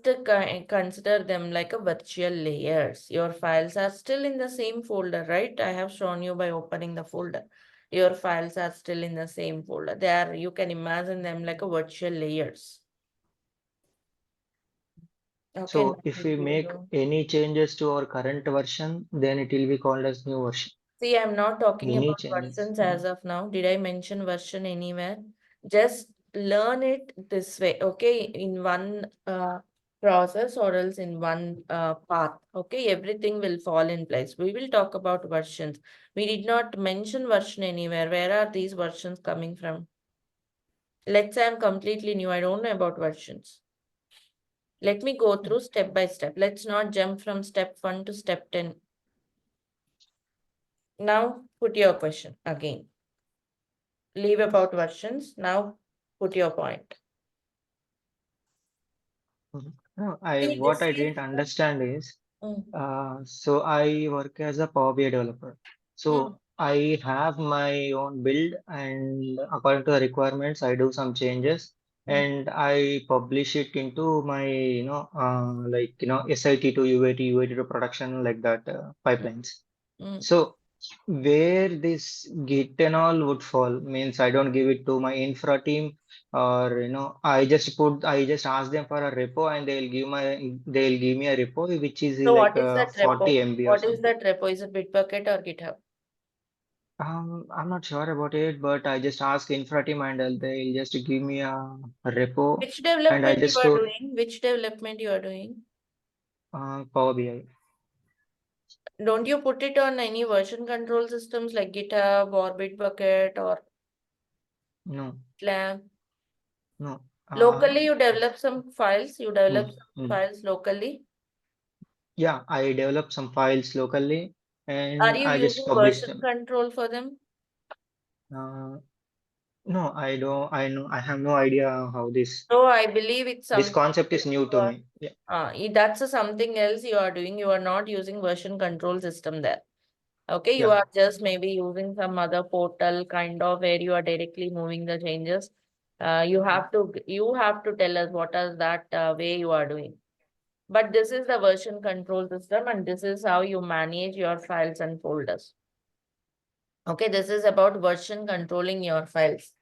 consider them like a virtual layers. Your files are still in the same folder, right? I have shown you by opening the folder. Your files are still in the same folder. They are, you can imagine them like a virtual layers. Okay, So now if if we you make do. any changes to our current version, then it will be called as new version. See, I'm not talking Any about changes. versions as of now. Did I mention version anywhere? Just learn it this way, okay? In one process or else in one path, okay? Everything will fall in place. We will talk about versions. We did not mention version anywhere. Where are these versions coming from? Let's say I'm completely new. I don't know about versions. Let me go through step by step. Let's not jump from step 1 to step 10. Now put your question again. Leave about versions. Now put your point. No, See, what this I is didn't understand is, mm, so I work as a Power BI developer. mm, So I have my own build, and according to the requirements, I do some changes, mm, and I publish it into my, like, SIT to UAT, UAT to production, like that, mm, pipelines. mm. So where this Git and all would fall means I don't give it to my infra team, or I just ask them for a repo, and they'll give me a repo which is So like what is that 40 repo? MB or What is something. that repo? Is it Bitbucket or GitHub? I'm not sure about it, but I just ask infra team, and they'll just give me a repo, Which and I development you just are store doing? Which development you are doing? Power BI. Don't you put it on any version control systems like GitHub or Bitbucket or No, Lab? no. Locally, you develop some files. You Mm, develop some mm. files locally. Yeah, I develop some files locally, Are and you I just using publish version them. control for them? Uh, No, I don't. I have no idea how So I believe it's this something concept is new to me. Yeah. that's something else you are doing. You are not using version control system there. Okay, you Yeah. are just maybe using some other portal kind of where you are directly moving the changes. You have to tell us what is that way you are doing. But this is the version control system, and this is how you manage your files and folders. Okay, this is about version controlling your files.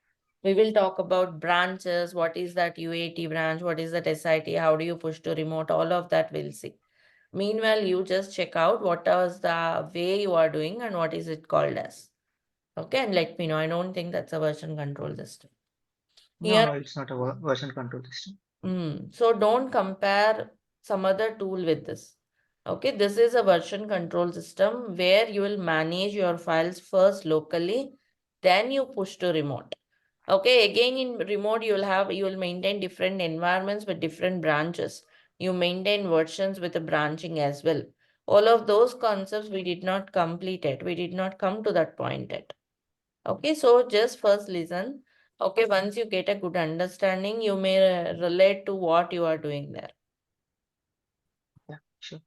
We will talk about branches, what is that UAT branch, what is that SIT, how do you push to remote, all of that we'll see. Meanwhile, you just check out what is the way you are doing and what is it called as. Okay, and let me know. I don't think that's a version control system. No, Here, no, it's not a version control system. so don't compare some other tool with this. Okay, this is a version control system where you will manage your files first locally, then you push to remote. Okay, again in remote you will maintain different environments with different branches. You maintain versions with a branching as well. All of those concepts we did not complete it. We did not come to that point yet. Okay, so just first listen. Okay, once you get a good understanding, you may relate to what you are doing there. Yeah, sure.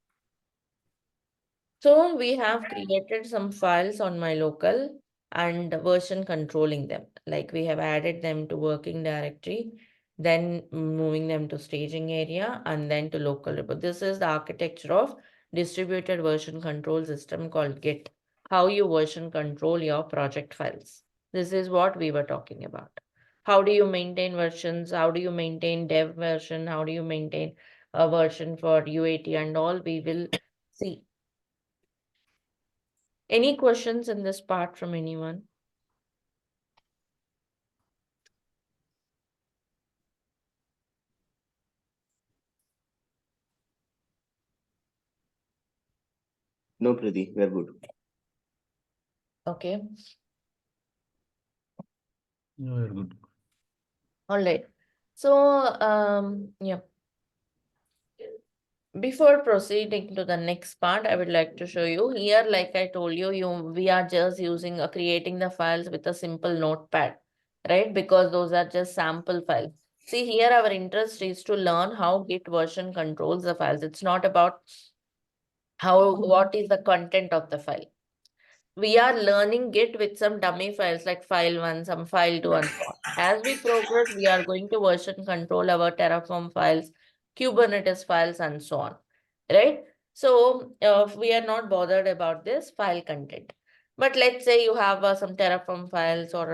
So we have created some files on my local and version controlling them. Like we have added them to working directory, then moving them to staging area and then to local repo. This is the architecture of distributed version control system called Git. How you version control your project files. This is what we were talking about. How do you maintain versions? How do you maintain dev version? How do you maintain a version for UAT and all? We will see. Any questions in this part from anyone? No, Priti, we're good. Okay, Yeah, very good. all right. So, yeah. Before proceeding to the next part, I would like to show you here, like I told you, we are just using creating the files with a simple notepad, right? Because those are just sample files. See here, our interest is to learn how Git version controls the files. It's not about what is the content of the file. We are learning Git with some dummy files like file 1, some file 2 and so on. As we progress, we are going to version control our Terraform files, Kubernetes files and so on, right? So we are not bothered about this file content. But let's say you have some Terraform files or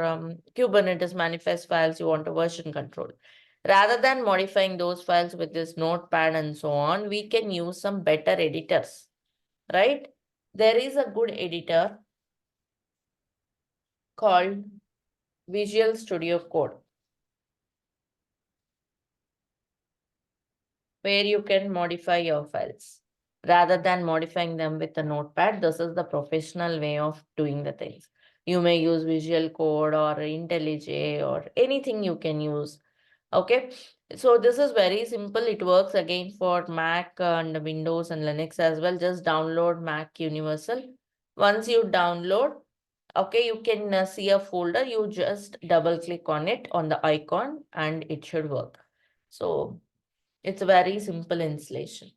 Kubernetes manifest files you want to version control. Rather than modifying those files with this notepad and so on, we can use some better editors, right? There is a good editor called Visual Studio Code, where you can modify your files. Rather than modifying them with a notepad, this is the professional way of doing the things. You may use Visual Code or IntelliJ or anything you can use. Okay, so this is very simple. It works again for Mac and Windows and Linux as well. Just download Mac Universal. Once you download, okay, you can see a folder. You just double click on it on the icon and it should work. So it's a very simple installation.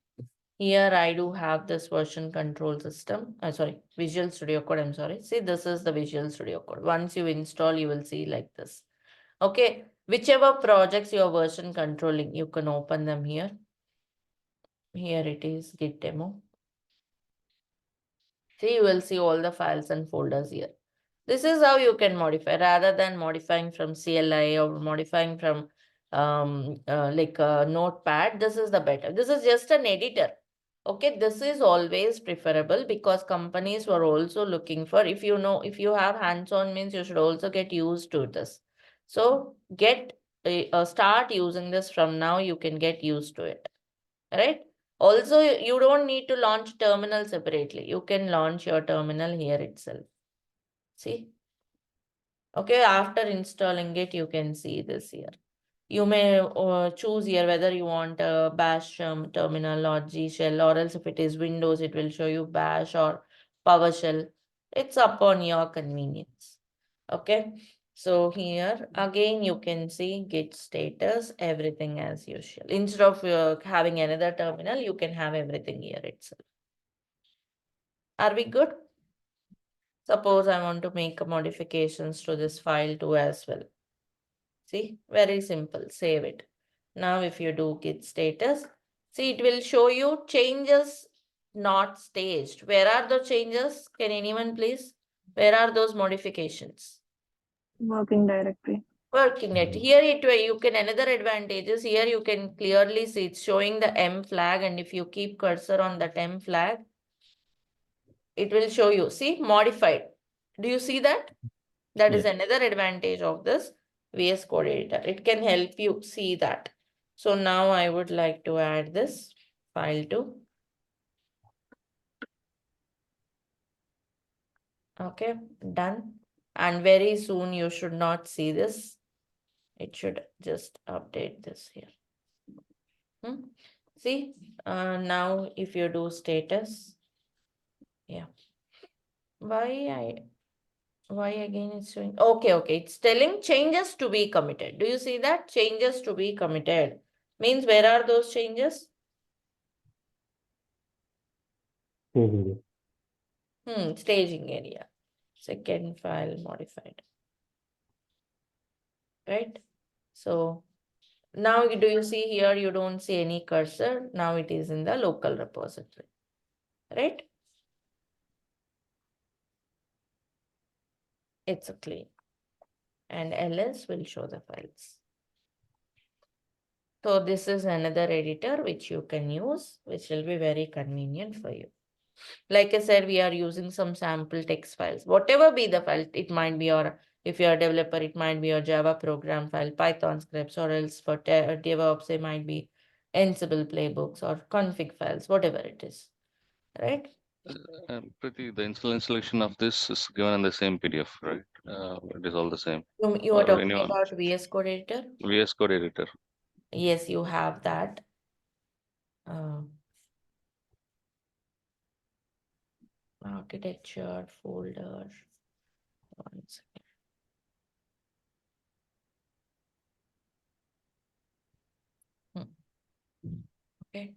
Here I do have this version control system. Sorry, Visual Studio Code. I'm sorry. See, this is the Visual Studio Code. Once you install, you will see like this. Okay, whichever projects you are version controlling, you can open them here. Here it is, Git demo. See, you will see all the files and folders here. This is how you can modify rather than modifying from CLI or modifying from like a notepad. This is the better. This is just an editor. Okay, this is always preferable because companies were also looking for, if you have hands-on means you should also get used to this. So start using this from now, you can get used to it, right? Also, you don't need to launch terminal separately. You can launch your terminal here itself. See? Okay, after installing it, you can see this here. You may choose here whether you want a bash terminal or G shell, or else if it is Windows, it will show you bash or PowerShell. It's upon your convenience. Okay. So here again, you can see Git status, everything as usual. Instead of having another terminal, you can have everything here itself. Are we good? Suppose I want to make modifications to this file too as well. See, very simple, save it. Now if you do Git status, see it will show you changes not staged. Where are the changes? Can anyone please? Where are those modifications? Working directory. Working it. Here you can, another advantage is here you can clearly see it's showing the M flag, and if you keep cursor on that M flag, it will show you, see, modified. Do you see that? That is another advantage of this VS Code editor. It can help you see that. So now I would like to add this file to. Okay, done. And very soon you should not see this. It should just update this here. See, now if you do status, yeah. Why again it's showing? Okay, it's telling changes to be committed. Do you see that? Changes to be committed. Means where are those changes? Staging area. Second file modified. Right? So now do you see here? You don't see any cursor. Now it is in the local repository. Right? It's a clean. And ls will show the files. So this is another editor which you can use, which will be very convenient for you. Like I said, we are using some sample text files. Whatever be the file, it might be your, if you're a developer, it might be your Java program file, Python scripts, or else for DevOps, it might be Ansible playbooks or config files, whatever it is, right? Priti, the installation of this is given in the same PDF, right? It is all the same. You are Or talking anyone. about VS Code editor? VS Code editor. Yes, you have that. Architecture folder. One second. Okay.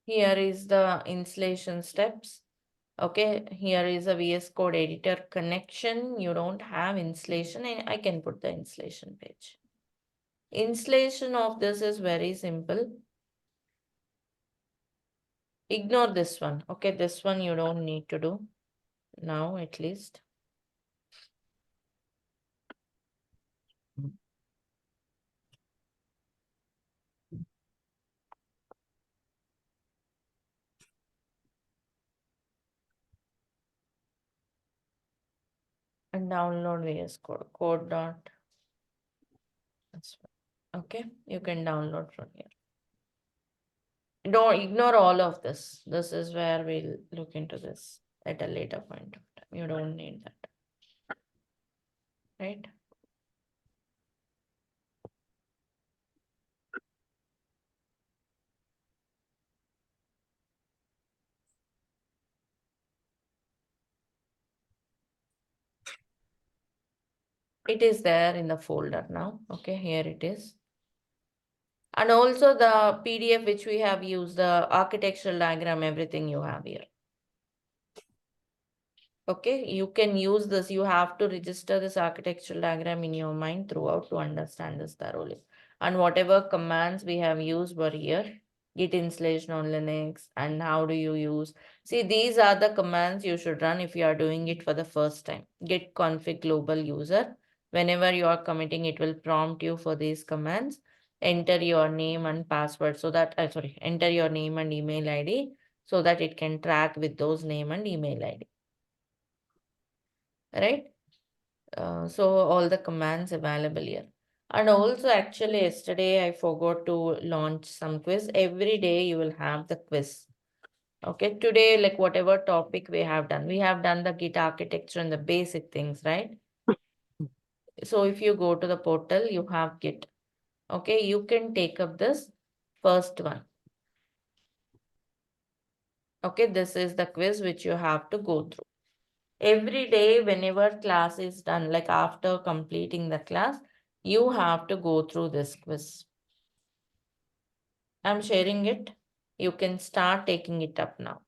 Here is the installation steps. Okay, here is a VS Code editor connection. You don't have installation, and I can put the installation page. Installation of this is very simple. Ignore this one. Okay, this one you don't need to do now, at least. And download VS Code. Code dot. Okay, you can download from here. Don't ignore all of this. This is where we'll look into this at a later point of time. You don't need that. Right? It is there in the folder now. Okay, here it is. And also the PDF which we have used, the architectural diagram, everything you have here. Okay, you can use this. You have to register this architectural diagram in your mind throughout to understand this thoroughly. And whatever commands we have used were here. Git installation on Linux, and how do you use. See, these are the commands you should run if you are doing it for the first time. Git config global user. Whenever you are committing, it will prompt you for these commands. Enter your name and password so that, enter your name and email ID so that it can track with those name and email ID. Right? So all the commands available here. And also actually yesterday I forgot to launch some quiz. Every day you will have the quiz. Okay, today like whatever topic we have done the Git architecture and the basic things, right? So if you go to the portal, you have Git. Okay, you can take up this first one. Okay, this is the quiz which you have to go through. Every day, whenever class is done, like after completing the class, you have to go through this quiz. I'm sharing it. You can start taking it up now.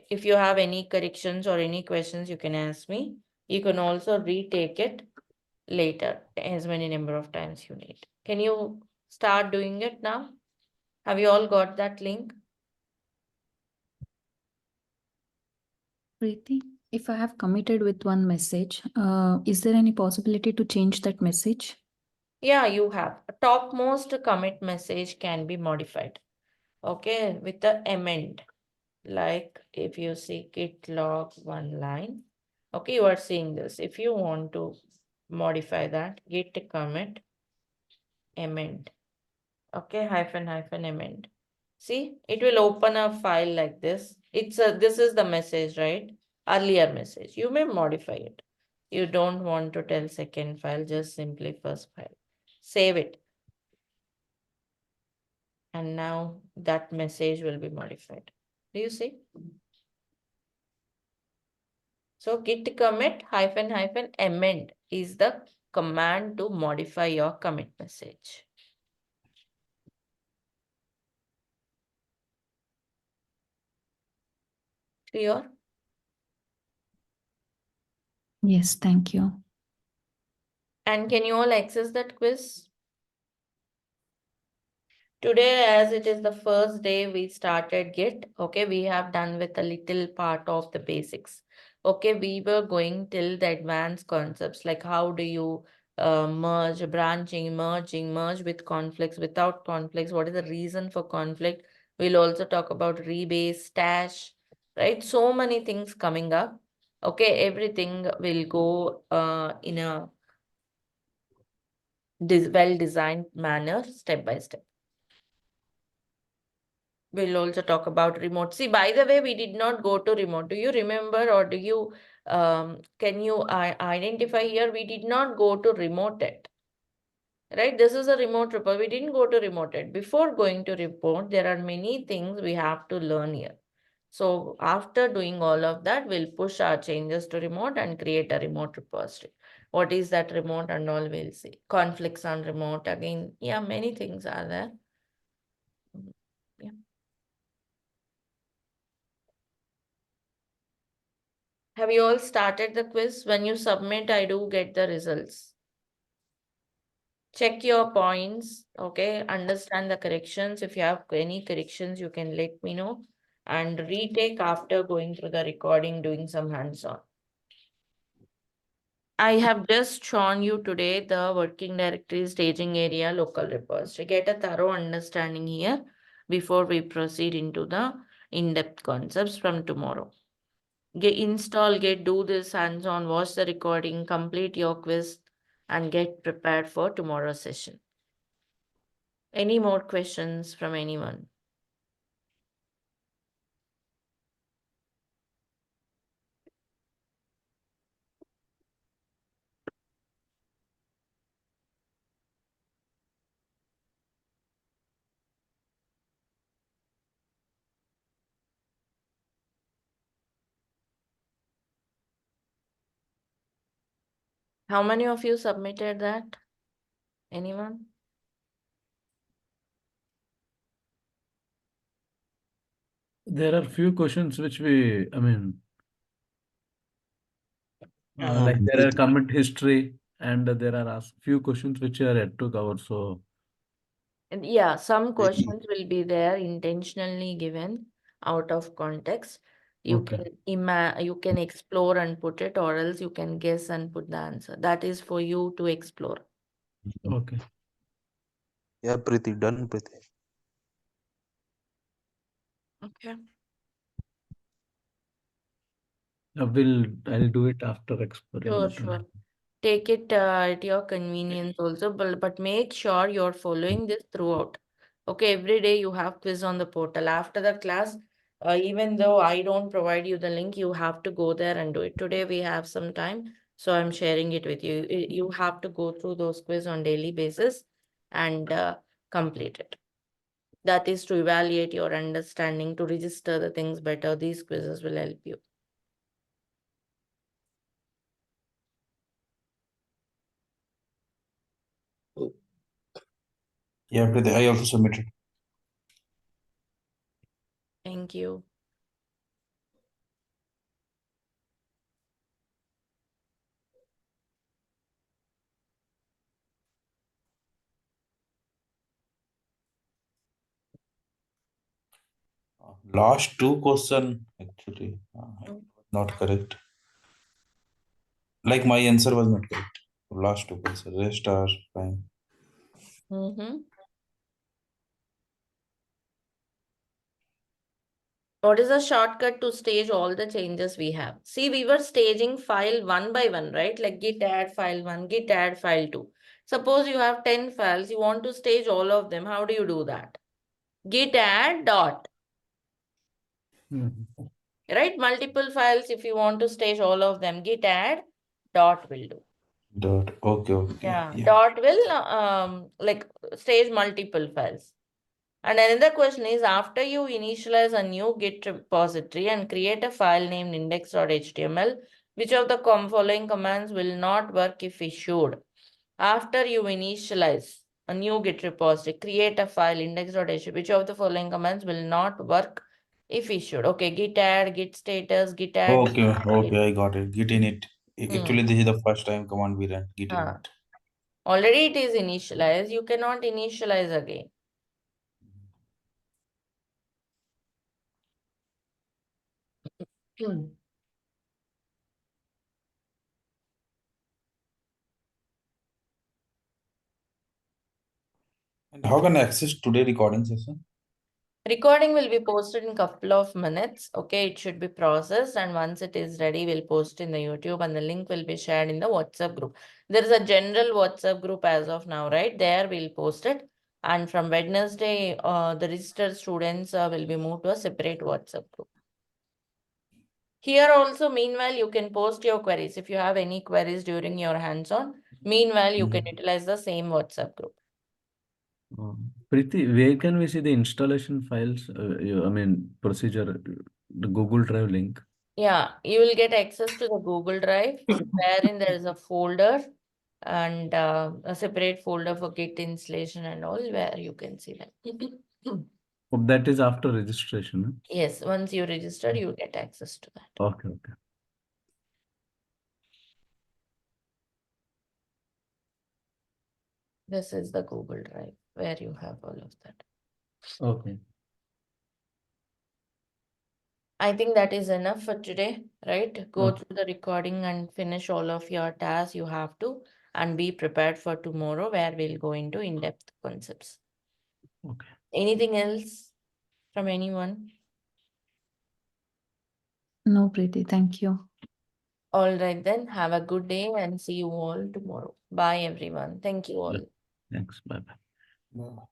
If you have any corrections or any questions, you can ask me. You can also retake it later, as many number of times you need. Can you start doing it now? Have you all got that link? Preeti, if I have committed with one message, is there any possibility to change that message? Yeah, you have. A topmost commit message can be modified. Okay, with the amend. Like if you see git log one line. Okay, you are seeing this. If you want to modify that, git commit amend. Okay, hyphen amend. See, it will open a file like this. This is the message, right? Earlier message. You may modify it. You don't want to tell second file, just simply first file. Save it. And now that message will be modified. Do you see? So git commit hyphen amend is the command to modify your commit message. Clear? Yes, thank you. And can you all access that quiz? Today, as it is the first day we started Git, okay, we have done with a little part of the basics. Okay, we were going till the advanced concepts, like how do you merge, branching, merge with conflicts, without conflicts, what is the reason for conflict? We'll also talk about rebase, stash, right? So many things coming up. Okay, everything will go in a well-designed manner, step by step. We'll also talk about remote. See, by the way, we did not go to remote. Do you remember, or do you can you identify here? We did not go to remote it. Right? This is a remote report. We didn't go to remote it. Before going to report, there are many things we have to learn here. So after doing all of that, we'll push our changes to remote and create a remote repository. What is that remote and all we'll see. Conflicts on remote. Again, yeah, many things are there. Yeah. Have you all started the quiz? When you submit, I do get the results. Check your points, okay? Understand the corrections. If you have any corrections, you can let me know. And retake after going through the recording, doing some hands-on. I have just shown you today the working directory, staging area, local repository. Get a thorough understanding here before we proceed into the in-depth concepts from tomorrow. Install, do this hands-on, watch the recording, complete your quiz, and get prepared for tomorrow's session. Any more questions from anyone? How many of you submitted that? Anyone? There are few questions which I mean, like there are commit history and there are few questions which are yet to cover. So And yeah, some questions will be there intentionally given out of context. You okay. you can explore and put it, or else you can guess and put the answer. That is for you to explore. Okay. Yeah, Preeti, done, Preeti. Okay. I'll do it after exploring Sure, that. sure. Take it at your convenience also, but make sure you're following this throughout. Okay, every day you have quiz on the portal. After the class, even though I don't provide you the link, you have to go there and do it. Today we have some time, so I'm sharing it with you. You have to go through those quiz on daily basis and complete it. That is to evaluate your understanding, to register the things better. These quizzes will help you. Yeah, Priti, I also submitted. Thank you. Last two question actually not correct. Like my answer was not correct. Last two question. Rest are fine. What is a shortcut to stage all the changes we have? See, we were staging file one by one, right? Like git add file 1, git add file 2. Suppose you have 10 files, you want to stage all of them. How do you do that? Git add dot, right? Multiple files, if you want to stage all of them, git add dot will do. Dot. Okay. Yeah, Yeah. dot will like stage multiple files. And another question is, after you initialize a new Git repository and create a file named index.html, which of the following commands will not work if issued? After you initialize a new Git repository, create a file index.html, which of the following commands will not work if issued? Okay, git add, git status, git add. Okay, I got it. Git init. Actually, this is the first time command we ran. Git init. Already it is initialized. You cannot initialize again. And how can I access today recording session? Recording will be posted in a couple of minutes. Okay, it should be processed, and once it is ready, we'll post in the YouTube, and the link will be shared in the WhatsApp group. There is a general WhatsApp group as of now, right? There we'll post it. And from Wednesday, the registered students will be moved to a separate WhatsApp group. Here also, meanwhile, you can post your queries. If you have any queries during your hands-on, meanwhile, you can utilize the same WhatsApp group. Preeti, where can we see the installation files? Procedure, the Google Drive link. Yeah, you will get access to the Google Drive, wherein there is a folder and a separate folder for Git installation and all, where you can see that. Oh, that is after registration. Huh? Yes, once you register, you get access to that. Okay. This is the Google Drive where you have all of that. Okay. I think that is enough for today, right? Go Okay. through the recording and finish all of your tasks you have to, and be prepared for tomorrow, where we'll go into in-depth concepts. Okay. Anything else from anyone? No, Preeti, thank you. All right, then have a good day and see you all tomorrow. Bye, everyone. Thank you all. Thanks. Bye. No.